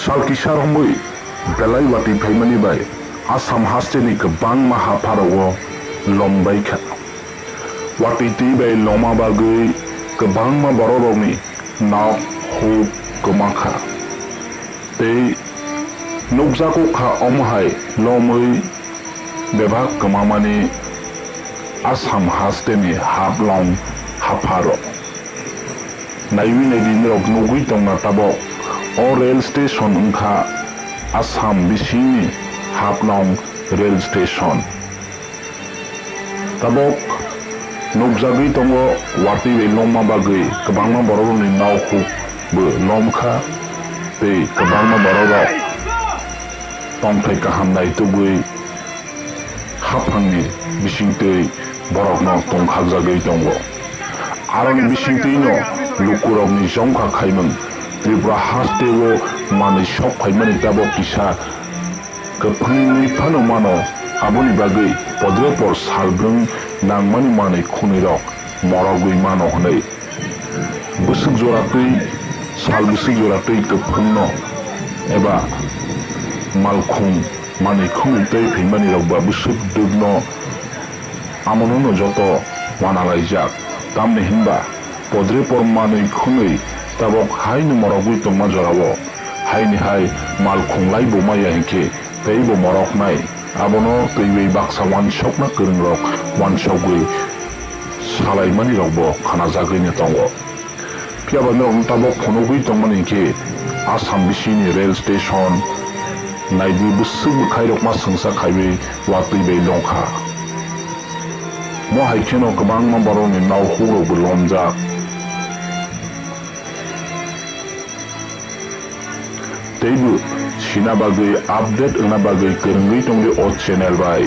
Salkisar homoi belai wati phaimani bai Assam hasteni kebang maha pharago lombaikha wati ti bai loma bagui kebang ma bororogni naw hu gomakha tei nukjako kha omhai lomoi bebak kemamani Assam hasteni haflong hafaro naiwi naidi rok nugui tongna tabok o rail station ungkha Assam bisini haflong rail station tabok nukjagui tongo wati bai loma bagui kebangma bororokni naw hu bo lomkha tei kebangma bororok tongthai kaham naitugui haphangni bisingtui borokno tongkhagjagui tongo aroni bisingtui lukurokni jongkha khaimang Tripura hasteo manui sok phaimani tabok kisa kepungni phano mano aboni bagui podrepor salbrung nangmani manui khunirok morogui mano honei busuk joratui sal busuk joratui kepungno eba malkhung manui khungtei phaimani rokba busuk dugno amonono joto wanalaijak tamni hinba podrepor manui khunui tabok haini morogui tongma jorao haini hai malkhunglai bo maya hingke tei bo morok nai abono teiwei baksa wansokna kwrwngrok wansokgui salaimani rokbo khanajagui tongo phiaba norok tabok phunugui tongmani hingke Assam bisini rail station naidi busuk bukhairokma sungsa khaiwi watui bai longkha mo haikeno kwbangma borokni naw hurokbo lomjak teibo sina bagui update ongna bagui kwrwngui tongdi o channel bai